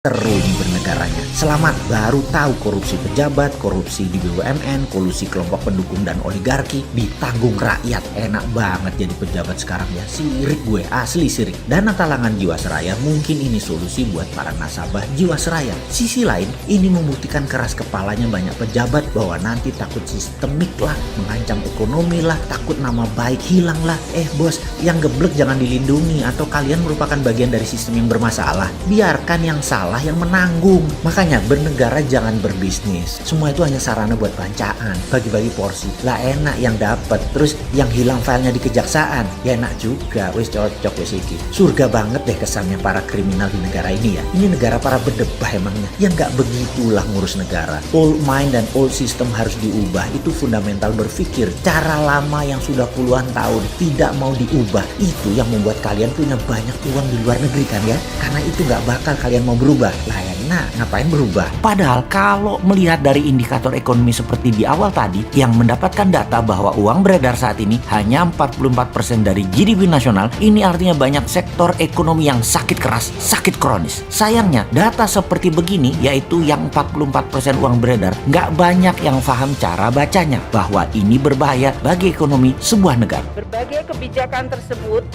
Seru nih bernegaranya. Selamat baru tahu korupsi pejabat, korupsi di BUMN, kolusi kelompok pendukung dan oligarki ditanggung rakyat. Enak banget jadi pejabat sekarang ya. Sirik gue, asli sirik. Dana talangan Jiwasraya mungkin ini solusi buat para nasabah Jiwasraya. Sisi lain, ini membuktikan keras kepalanya banyak pejabat bahwa nanti takut sistemik lah, mengancam ekonomi lah, takut nama baik hilang lah. Bos, yang geblek jangan dilindungi atau kalian merupakan bagian dari sistem yang bermasalah. Biarkan yang salah yang menanggung. Makanya bernegara jangan berbisnis. Semua itu hanya sarana buat bancaan, bagi-bagi porsi. Lah enak yang dapat, terus yang hilang filenya di kejaksaan. Ya enak juga, wis cocok wis iki. Surga banget deh kesannya para kriminal di negara ini ya. Ini negara para berdebah emangnya. Ya nggak begitulah ngurus negara. Old mind dan old system harus diubah. Itu fundamental berpikir. Cara lama yang sudah puluhan tahun tidak mau diubah. Itu yang membuat kalian punya banyak uang di luar negeri kan ya. Karena itu nggak bakal kalian mau berubah. Lah enak, ngapain berubah? Padahal kalau melihat dari indikator ekonomi seperti di awal tadi, yang mendapatkan data bahwa uang beredar saat ini hanya 44% dari GDP nasional, ini artinya banyak sektor ekonomi yang sakit keras, sakit kronis. Sayangnya, data seperti begini, yaitu yang 44% uang beredar, nggak banyak yang paham cara bacanya, bahwa ini berbahaya bagi ekonomi sebuah negara. Berbagai kebijakan tersebut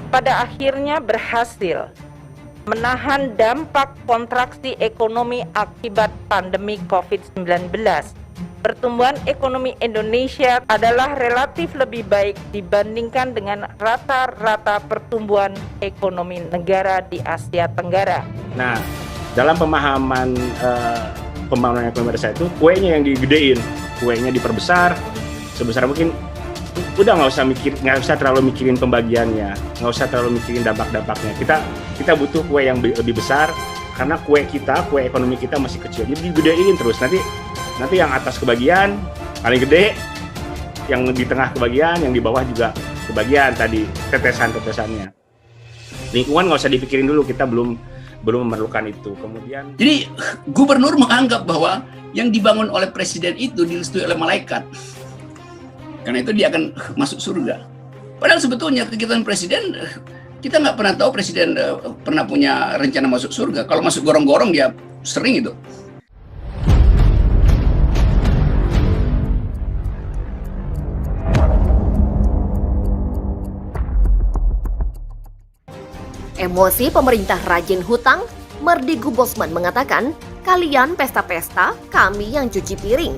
pada akhirnya berhasil menahan dampak kontraksi ekonomi akibat pandemi COVID-19. Pertumbuhan ekonomi Indonesia adalah relatif lebih baik dibandingkan dengan rata-rata pertumbuhan ekonomi negara di Asia Tenggara. Nah, dalam pemahaman pembangunan ekonomi desa itu, kuenya yang digedein, kuenya diperbesar sebesar mungkin. Udah nggak usah terlalu mikirin pembagiannya, nggak usah terlalu mikirin dampak-dampaknya. Kita butuh kue yang lebih besar karena kue ekonomi kita masih kecil. Jadi digedein terus. Nanti yang atas kebagian paling gede, yang di tengah kebagian, yang di bawah juga kebagian tadi tetesan-tetesannya. Lingkungan nggak usah dipikirin dulu, kita belum memerlukan itu. Kemudian, jadi gubernur menganggap bahwa yang dibangun oleh presiden itu direstui oleh malaikat. Karena itu dia akan masuk surga. Padahal sebetulnya kegiatan presiden, kita nggak pernah tahu presiden pernah punya rencana masuk surga. Kalau masuk gorong-gorong dia sering itu. Emosi pemerintah rajin hutang, Mardigu Bosman mengatakan, kalian pesta-pesta, kami yang cuci piring.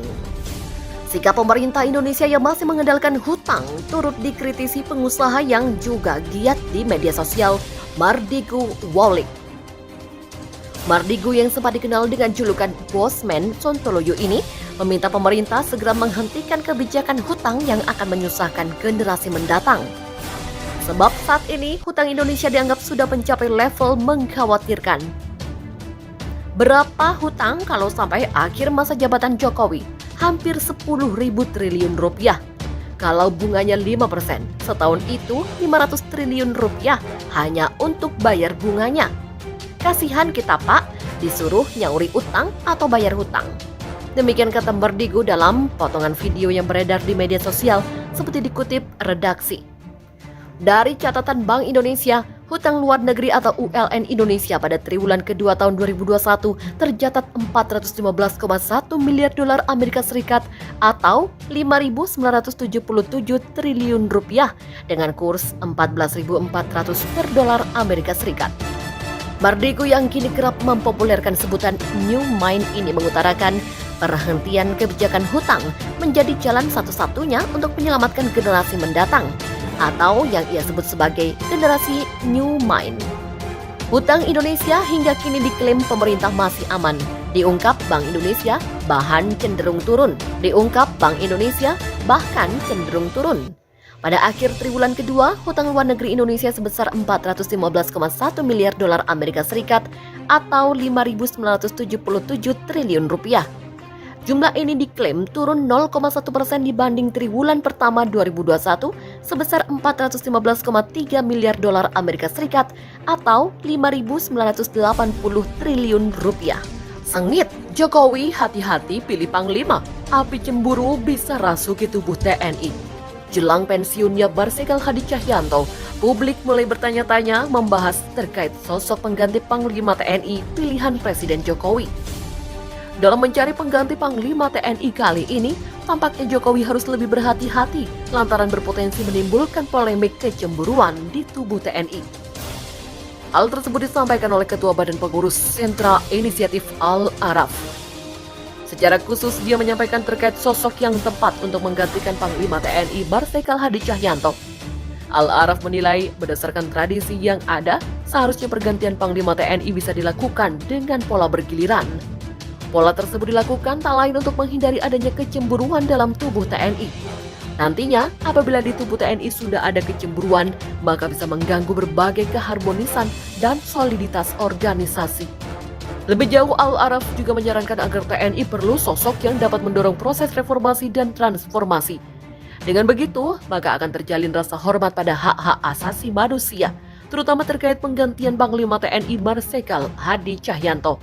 Sikap pemerintah Indonesia yang masih mengandalkan hutang turut dikritisi pengusaha yang juga giat di media sosial, Mardigu Walik. Mardigu yang sempat dikenal dengan julukan Bosman Sontoloyo ini meminta pemerintah segera menghentikan kebijakan hutang yang akan menyusahkan generasi mendatang. Sebab saat ini hutang Indonesia dianggap sudah mencapai level mengkhawatirkan. Berapa hutang kalau sampai akhir masa jabatan Jokowi? Hampir 10.000 triliun rupiah. Kalau bunganya 5%, setahun itu 500 triliun rupiah hanya untuk bayar bunganya. Kasihan kita Pak, disuruh nyauri utang atau bayar hutang. Demikian kata Mardigu dalam potongan video yang beredar di media sosial seperti dikutip redaksi. Dari catatan Bank Indonesia, hutang luar negeri atau ULN Indonesia pada triwulan kedua tahun 2021 tercatat 415,1 miliar dolar Amerika Serikat atau 5.977 triliun rupiah dengan kurs 14.400 per dolar Amerika Serikat. Mardigu yang kini kerap mempopulerkan sebutan New Mind ini mengutarakan perhentian kebijakan hutang menjadi jalan satu-satunya untuk menyelamatkan generasi mendatang, atau yang ia sebut sebagai generasi New Mind. Hutang Indonesia hingga kini diklaim pemerintah masih aman. Diungkap Bank Indonesia bahkan cenderung turun. Pada akhir triwulan kedua, hutang luar negeri Indonesia sebesar 415,1 miliar dolar Amerika Serikat atau 5.977 triliun rupiah. Jumlah ini diklaim turun 0,1% dibanding triwulan pertama 2021 sebesar 415,3 miliar dolar Amerika Serikat atau 5.980 triliun rupiah. Sengit, Jokowi hati-hati pilih panglima, api cemburu bisa rasuki tubuh TNI. Jelang pensiunnya Marsikal Hadi Cahyanto, Publik mulai bertanya-tanya membahas terkait sosok pengganti Panglima TNI pilihan Presiden Jokowi. Dalam mencari pengganti Panglima TNI kali ini, tampaknya Jokowi harus lebih berhati-hati lantaran berpotensi menimbulkan polemik kecemburuan di tubuh TNI. Hal tersebut disampaikan oleh Ketua Badan Pengurus Sentra Inisiatif Al-Araf. Secara khusus dia menyampaikan terkait sosok yang tepat untuk menggantikan Panglima TNI Marsikal Hadi Cahyanto. Al-Araf menilai berdasarkan tradisi yang ada, seharusnya pergantian Panglima TNI bisa dilakukan dengan pola bergiliran. Pola tersebut dilakukan tak lain untuk menghindari adanya kecemburuan dalam tubuh TNI. Nantinya, apabila di tubuh TNI sudah ada kecemburuan, maka bisa mengganggu berbagai keharmonisan dan soliditas organisasi. Lebih jauh, Al-Araf juga menyarankan agar TNI perlu sosok yang dapat mendorong proses reformasi dan transformasi. Dengan begitu, maka akan terjalin rasa hormat pada hak-hak asasi manusia, terutama terkait penggantian Panglima TNI Marsikal Hadi Cahyanto.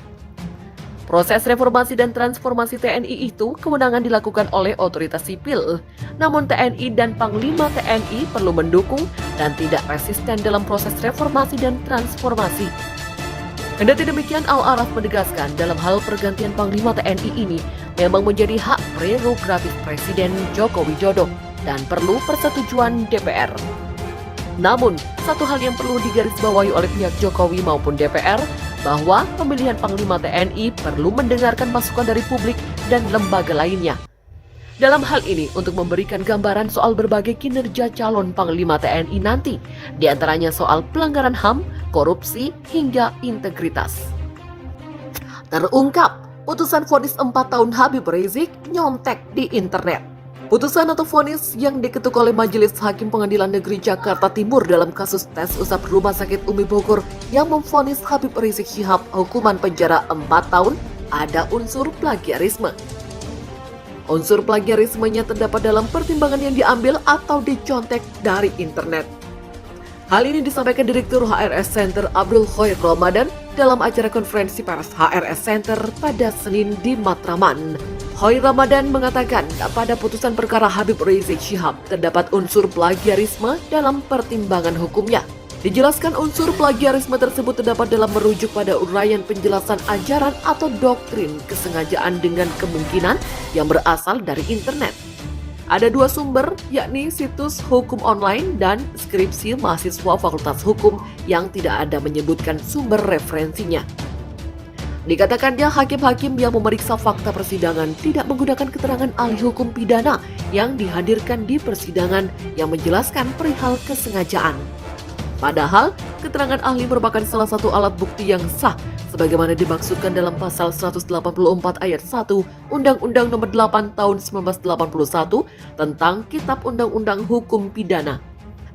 Proses reformasi dan transformasi TNI itu kewenangan dilakukan oleh otoritas sipil, namun TNI dan Panglima TNI perlu mendukung dan tidak resisten dalam proses reformasi dan transformasi. Kendati demikian, Al-Araf menegaskan dalam hal pergantian Panglima TNI ini memang menjadi hak prerogatif Presiden Joko Widodo dan perlu persetujuan DPR. Namun, satu hal yang perlu digarisbawahi oleh pihak Jokowi maupun DPR, bahwa pemilihan Panglima TNI perlu mendengarkan masukan dari publik dan lembaga lainnya. Dalam hal ini, untuk memberikan gambaran soal berbagai kinerja calon Panglima TNI nanti, diantaranya soal pelanggaran HAM, korupsi, hingga integritas. Terungkap, putusan vonis 4 tahun Habib Rizik nyontek di internet. Putusan atau vonis yang diketuk oleh Majelis Hakim Pengadilan Negeri Jakarta Timur dalam kasus tes usap Rumah Sakit Umi Bogor yang memvonis Habib Rizik Syihab hukuman penjara 4 tahun ada unsur plagiarisme. Unsur plagiarismenya terdapat dalam pertimbangan yang diambil atau dicontek dari internet. Hal ini disampaikan Direktur HRS Center Abdul Khair Ramadan dalam acara konferensi pers HRS Center pada Senin di Matraman. Khair Ramadan mengatakan pada putusan perkara Habib Rizik Syihab terdapat unsur plagiarisme dalam pertimbangan hukumnya. Dijelaskan unsur plagiarisme tersebut terdapat dalam merujuk pada uraian penjelasan ajaran atau doktrin kesengajaan dengan kemungkinan yang berasal dari internet. Ada 2 sumber, yakni situs hukum online dan skripsi mahasiswa Fakultas Hukum yang tidak ada menyebutkan sumber referensinya. Dikatakannya hakim-hakim yang memeriksa fakta persidangan tidak menggunakan keterangan ahli hukum pidana yang dihadirkan di persidangan yang menjelaskan perihal kesengajaan. Padahal, keterangan ahli merupakan salah satu alat bukti yang sah sebagaimana dimaksudkan dalam pasal 184 ayat 1 Undang-Undang Nomor 8 Tahun 1981 tentang Kitab Undang-Undang Hukum Pidana.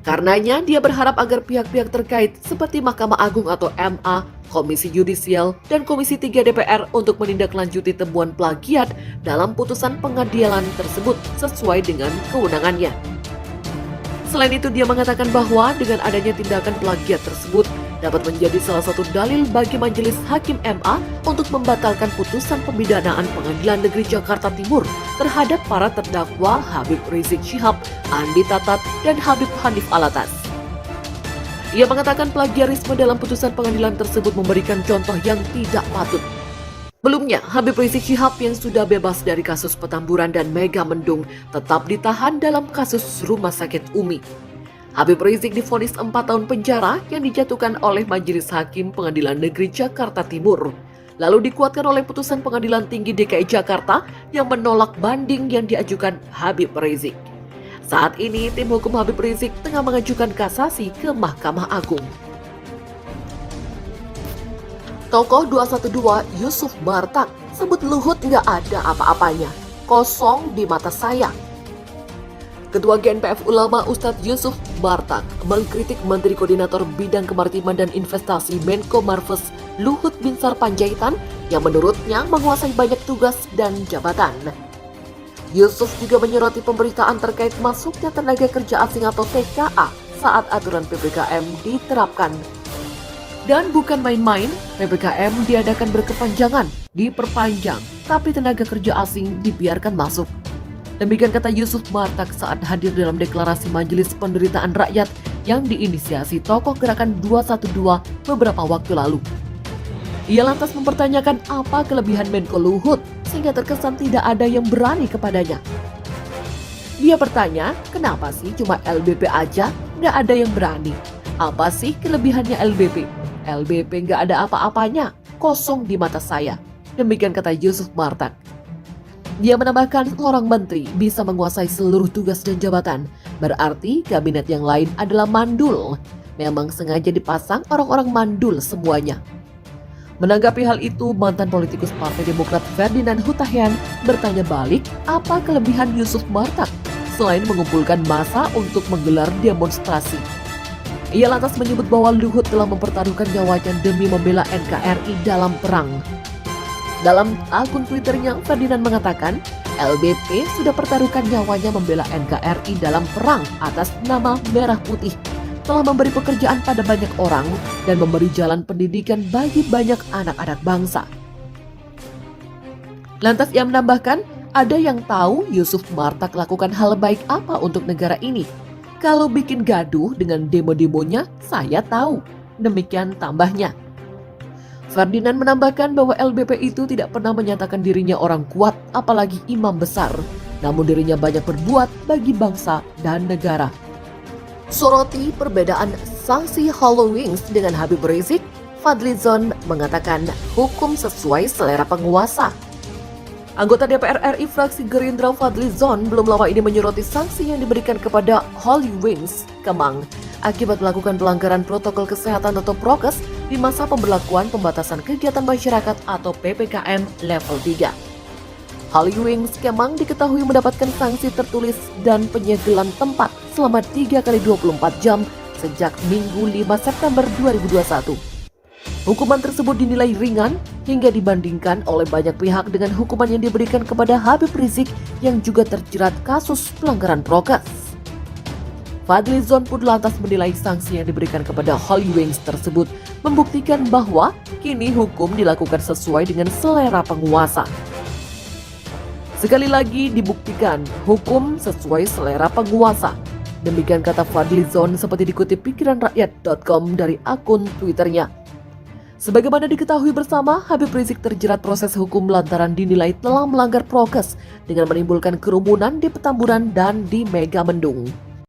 Karenanya, dia berharap agar pihak-pihak terkait seperti Mahkamah Agung atau MA, Komisi Yudisial, dan Komisi 3 DPR untuk menindaklanjuti temuan plagiat dalam putusan pengadilan tersebut sesuai dengan kewenangannya. Selain itu, dia mengatakan bahwa dengan adanya tindakan plagiat tersebut dapat menjadi salah satu dalil bagi Majelis Hakim MA untuk membatalkan putusan pemidanaan Pengadilan Negeri Jakarta Timur terhadap para terdakwa Habib Rizik Syihab, Andi Tatat, dan Habib Hanif Alatas. Ia mengatakan plagiarisme dalam putusan pengadilan tersebut memberikan contoh yang tidak patut. Sebelumnya, Habib Rizik Syihab yang sudah bebas dari kasus Petamburan dan Mega Mendung tetap ditahan dalam kasus Rumah Sakit Umi. Habib Rizik divonis 4 tahun penjara yang dijatuhkan oleh Majelis Hakim Pengadilan Negeri Jakarta Timur. Lalu dikuatkan oleh putusan Pengadilan Tinggi DKI Jakarta yang menolak banding yang diajukan Habib Rizik. Saat ini, tim hukum Habib Rizik tengah mengajukan kasasi ke Mahkamah Agung. Tokoh 212 Yusuf Martak sebut Luhut nggak ada apa-apanya, kosong di mata saya. Ketua GNPF Ulama Ustadz Yusuf Martak mengkritik Menteri Koordinator Bidang Kemaritiman dan Investasi Menko Marves Luhut Binsar Panjaitan yang menurutnya menguasai banyak tugas dan jabatan. Yusuf juga menyoroti pemberitaan terkait masuknya tenaga kerja asing atau TKA saat aturan PPKM diterapkan. Dan bukan main-main, PPKM diadakan berkepanjangan, diperpanjang, tapi tenaga kerja asing dibiarkan masuk. Demikian kata Yusuf Martak saat hadir dalam deklarasi Majelis Penderitaan Rakyat yang diinisiasi tokoh gerakan 212 beberapa waktu lalu. Ia lantas mempertanyakan apa kelebihan Menko Luhut sehingga terkesan tidak ada yang berani kepadanya. Dia bertanya, kenapa sih cuma LBP aja nggak ada yang berani? Apa sih kelebihannya LBP? LBP nggak ada apa-apanya, kosong di mata saya. Demikian kata Yusuf Martak. Dia menambahkan seorang menteri bisa menguasai seluruh tugas dan jabatan. Berarti kabinet yang lain adalah mandul. Memang sengaja dipasang orang-orang mandul semuanya. Menanggapi hal itu, mantan politikus Partai Demokrat Ferdinand Hutahian bertanya balik apa kelebihan Yusuf Martak selain mengumpulkan massa untuk menggelar demonstrasi. Ia lantas menyebut bahwa Luhut telah mempertaruhkan nyawanya demi membela NKRI dalam perang. Dalam akun Twitternya, Ferdinand mengatakan, LBP sudah pertaruhkan nyawanya membela NKRI dalam perang atas nama Merah Putih, telah memberi pekerjaan pada banyak orang dan memberi jalan pendidikan bagi banyak anak-anak bangsa. Lantas ia menambahkan, ada yang tahu Yusuf Martak lakukan hal baik apa untuk negara ini? Kalau bikin gaduh dengan demo-demonya, saya tahu. Demikian tambahnya. Ferdinand menambahkan bahwa LBP itu tidak pernah menyatakan dirinya orang kuat, apalagi imam besar. Namun dirinya banyak berbuat bagi bangsa dan negara. Soroti perbedaan sanksi Hollow Wings dengan Habib Rizik, Fadlizon mengatakan hukum sesuai selera penguasa. Anggota DPR RI fraksi Gerindra Fadlizon belum lama ini menyoroti sanksi yang diberikan kepada Hollow Wings Kemang akibat melakukan pelanggaran protokol kesehatan atau prokes di masa pemberlakuan pembatasan kegiatan masyarakat atau PPKM level 3. Hollow Wings Kemang diketahui mendapatkan sanksi tertulis dan penyegelan tempat selama 3 kali 24 jam sejak Minggu 5 September 2021. Hukuman tersebut dinilai ringan hingga dibandingkan oleh banyak pihak dengan hukuman yang diberikan kepada Habib Rizik yang juga terjerat kasus pelanggaran prokes. Fadlizon pun lantas menilai sanksi yang diberikan kepada Hollow Wings tersebut membuktikan bahwa kini hukum dilakukan sesuai dengan selera penguasa. Sekali lagi dibuktikan hukum sesuai selera penguasa. Demikian kata Fadlizon seperti dikutip pikiranrakyat.com dari akun Twitternya. Sebagaimana diketahui bersama, Habib Rizik terjerat proses hukum lantaran dinilai telah melanggar prokes dengan menimbulkan kerumunan di Petamburan dan di Megamendung.